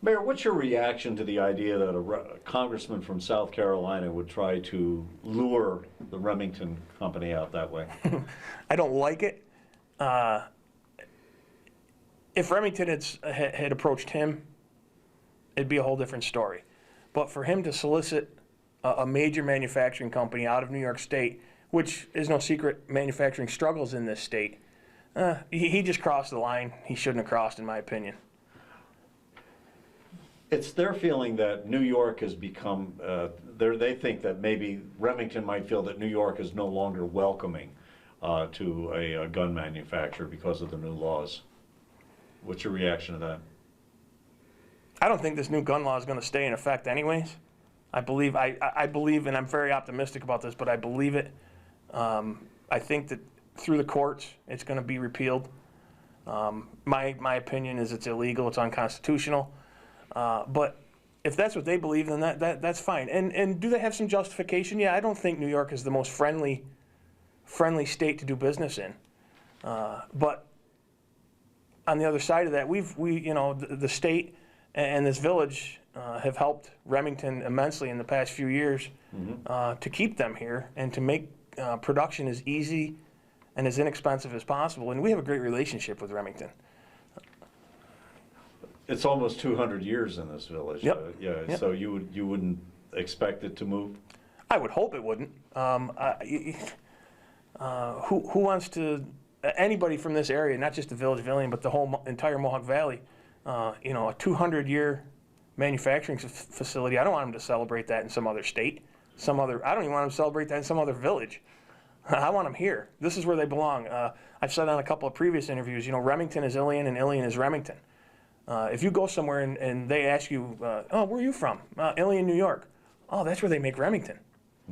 Mayor, what's your reaction to the idea that a congressman from South Carolina would try to lure the Remington company out that way? I don't like it. If Remington had approached him, it'd be a whole different story. But for him to solicit a major manufacturing company out of New York State, which is no secret, manufacturing struggles in this state, he just crossed the line he shouldn't have crossed, in my opinion. It's their feeling that New York has become, they think that maybe Remington might feel that New York is no longer welcoming to a gun manufacturer because of the new laws. What's your reaction to that? I don't think this new gun law is going to stay in effect anyways. I believe, and I'm very optimistic about this, but I believe it. I think that through the courts, it's going to be repealed. My opinion is it's illegal, it's unconstitutional. But if that's what they believe, then that's fine. And do they have some justification? Yeah, I don't think New York is the most friendly state to do business in. But on the other side of that, the state and this village have helped Remington immensely in the past few years to keep them here and to make production as easy and as inexpensive as possible. And we have a great relationship with Remington. It's almost 200 years in this village. Yep. Yep. So you wouldn't expect it to move? I would hope it wouldn't. Who wants to? Anybody from this area, not just the village of Ilion, but the whole entire Mohawk Valley, a 200-year manufacturing facility. I don't want them to celebrate that in some other state, I don't even want them to celebrate that in some other village. I want them here. This is where they belong. I've said on a couple of previous interviews, Remington is Ilion and Ilion is Remington. If you go somewhere and they ask you, oh, where are you from? Ilion, New York. Oh, that's where they make Remington.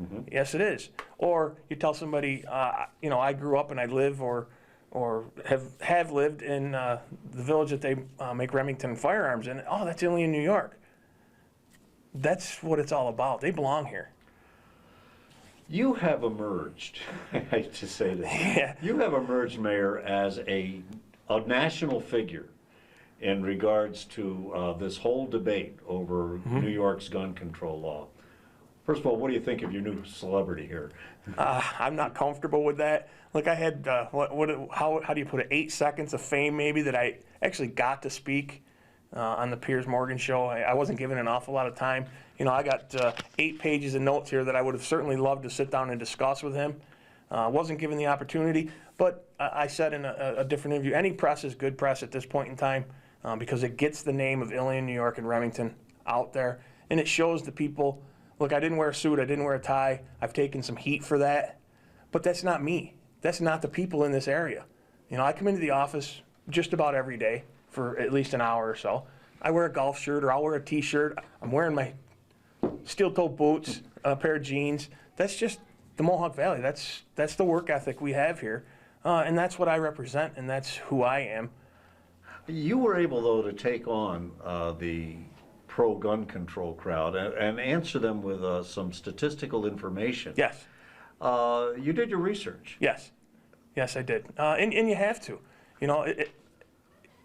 Mm-hmm. Yes, it is. Or you tell somebody, I grew up and I live or have lived in the village that they make Remington firearms in. Oh, that's Ilion, New York. That's what it's all about. They belong here. You have emerged, I hate to say this, yeah. You have emerged, Mayor, as a national figure in regards to this whole debate over New York's gun control law. First of all, what do you think of your new celebrity here? I'm not comfortable with that. Look, I had, how do you put it, 8 seconds of fame maybe that I actually got to speak on the Piers Morgan show. I wasn't given an awful lot of time. I got 8 pages of notes here that I would have certainly loved to sit down and discuss with him. Wasn't given the opportunity, but I said in a different interview, any press is good press at this point in time because it gets the name of Ilion, New York, and Remington out there, and it shows the people, look, I didn't wear a suit, I didn't wear a tie, I've taken some heat for that, but that's not me. That's not the people in this area. I come into the office just about every day for at least an hour or so. I wear a golf shirt or I'll wear a t-shirt. I'm wearing my steel-toe boots, a pair of jeans. That's just the Mohawk Valley. That's the work ethic we have here, and that's what I represent, and that's who I am. You were able, though, to take on the pro-gun control crowd and answer them with some statistical information. Yes. You did your research. Yes. Yes, I did. And you have to.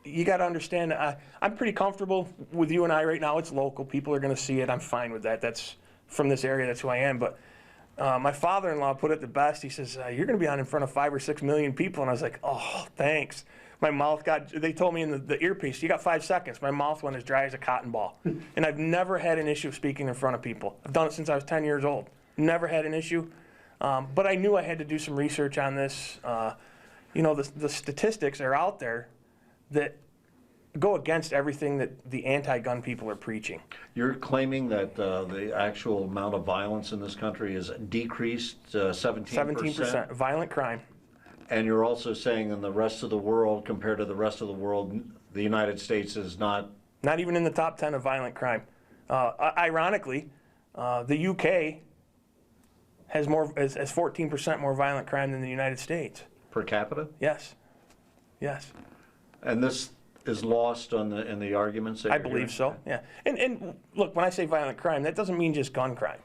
You got to understand, I'm pretty comfortable with you and I right now. It's local. People are going to see it. I'm fine with that. That's from this area. That's who I am. But my father-in-law put it the best. He says, you're going to be on in front of 5 or 6 million people. And I was like, oh, thanks. My mouth they told me in the earpiece, you got 5 seconds. My mouth went as dry as a cotton ball. And I've never had an issue speaking in front of people. I've done it since I was 10 years old. Never had an issue. But I knew I had to do some research on this. The statistics are out there that go against everything that the anti-gun people are preaching. You're claiming that the actual amount of violence in this country is decreased 17%? 17% violent crime. And you're also saying in the rest of the world, compared to the rest of the world, the United States is not even in the top 10 of violent crime. Ironically, the UK has 14% more violent crime than the United States. Per capita? Yes. Yes. And this is lost in the arguments that I believe so, yeah. And look, when I say violent crime, that doesn't mean just gun crime.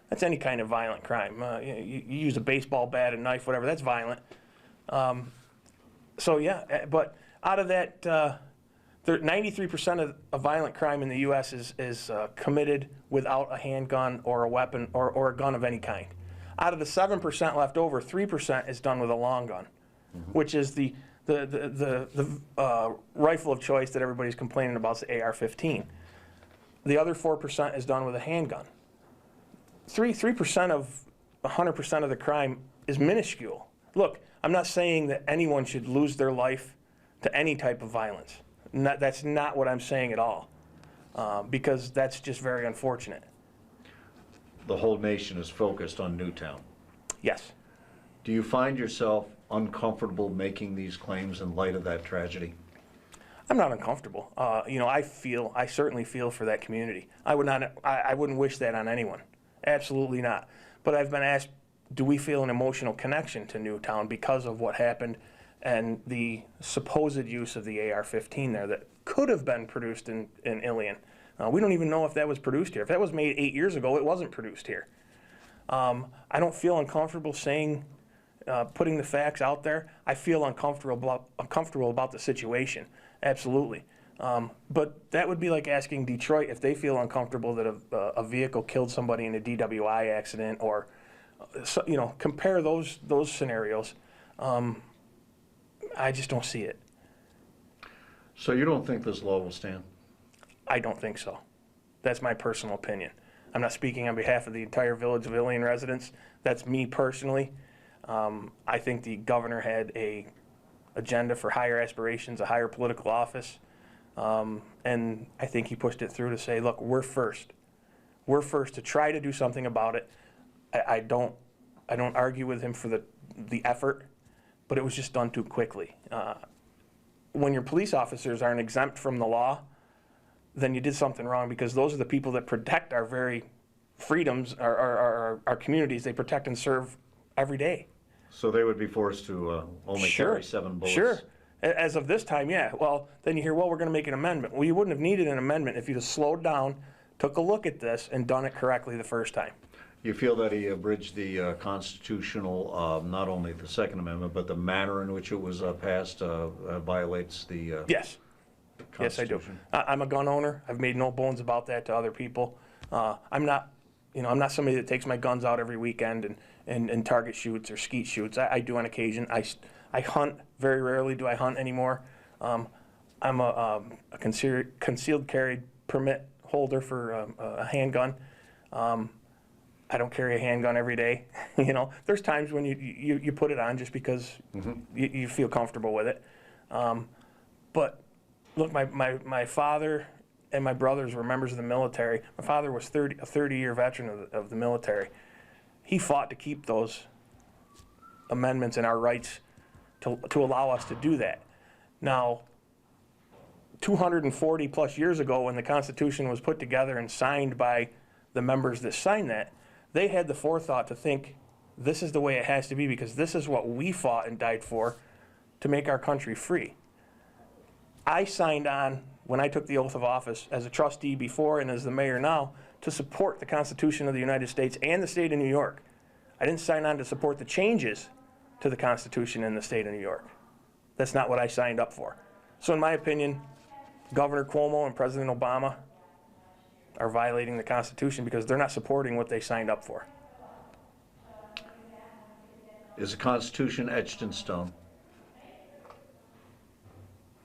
That's any kind of violent crime. You use a baseball bat, a knife, whatever, that's violent. So yeah, but out of that 93% of violent crime in the U.S. is committed without a handgun or a weapon or a gun of any kind. Out of the 7% left over, 3% is done with a long gun, which is the rifle of choice that everybody's complaining about, is the AR-15. The other 4% is done with a handgun. 3% of 100% of the crime is minuscule. Look, I'm not saying that anyone should lose their life to any type of violence. That's not what I'm saying at all, because that's just very unfortunate. The whole nation is focused on Newtown. Yes. Do you find yourself uncomfortable making these claims in light of that tragedy? I'm not uncomfortable. I certainly feel for that community. I wouldn't wish that on anyone. Absolutely not. But I've been asked, do we feel an emotional connection to Newtown because of what happened and the supposed use of the AR-15 there that could have been produced in Ilion? We don't even know if that was produced here. If that was made 8 years ago, it wasn't produced here. I don't feel uncomfortable saying, putting the facts out there. I feel uncomfortable about the situation, absolutely. But that would be like asking Detroit if they feel uncomfortable that a vehicle killed somebody in a DWI accident, or compare those scenarios. I just don't see it. So you don't think this law will stand? I don't think so. That's my personal opinion. I'm not speaking on behalf of the entire village of Ilion residents. That's me personally. I think the governor had a agenda for higher aspirations, a higher political office, and I think he pushed it through to say, look, we're first. We're first to try to do something about it. I don't argue with him for the effort, but it was just done too quickly. When your police officers aren't exempt from the law, then you did something wrong, because those are the people that protect our very freedoms, our communities. They protect and serve every day. So they would be forced to only carry 7 bullets? Sure. As of this time, yeah. Well, then you hear, well, we're going to make an amendment. Well, you wouldn't have needed an amendment if you'd have slowed down, took a look at this, and done it correctly the first time. You feel that he abridged the constitutional, not only the Second Amendment, but the manner in which it was passed violates the Yes. Yes, I do. I'm a gun owner. I've made no bones about that to other people. I'm not somebody that takes my guns out every weekend and target shoots or skeet shoots. I do on occasion. I hunt. Very rarely do I hunt anymore. I'm a concealed carry permit holder for a handgun. I don't carry a handgun every day. There's times when you put it on just because you feel comfortable with it. But look, my father and my brothers were members of the military. My father was a 30-year veteran of the military. He fought to keep those amendments and our rights to allow us to do that. Now, 240 plus years ago, when the Constitution was put together and signed by the members that signed that, they had the forethought to think, this is the way it has to be, because this is what we fought and died for, to make our country free. I signed on, when I took the oath of office as a trustee before and as the mayor now, to support the Constitution of the United States and the state of New York. I didn't sign on to support the changes to the Constitution in the state of New York. That's not what I signed up for. So in my opinion, Governor Cuomo and President Obama are violating the Constitution because they're not supporting what they signed up for. Is the Constitution etched in stone?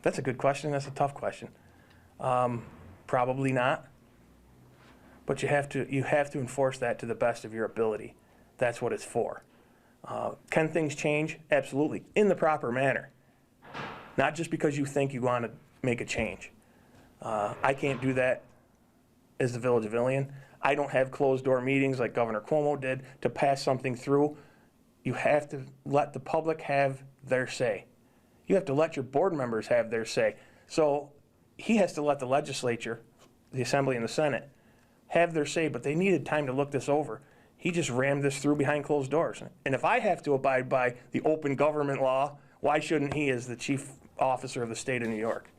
That's a good question. That's a tough question. Probably not. But you have to enforce that to the best of your ability. That's what it's for. Can things change? Absolutely, in the proper manner. Not just because you think you want to make a change. I can't do that as the Village of Ilion. I don't have closed-door meetings like Governor Cuomo did to pass something through. You have to let the public have their say. You have to let your board members have their say. So he has to let the legislature, the Assembly and the Senate, have their say, but they needed time to look this over. He just rammed this through behind closed doors. And if I have to abide by the open government law, why shouldn't he as the chief officer of the state of New York?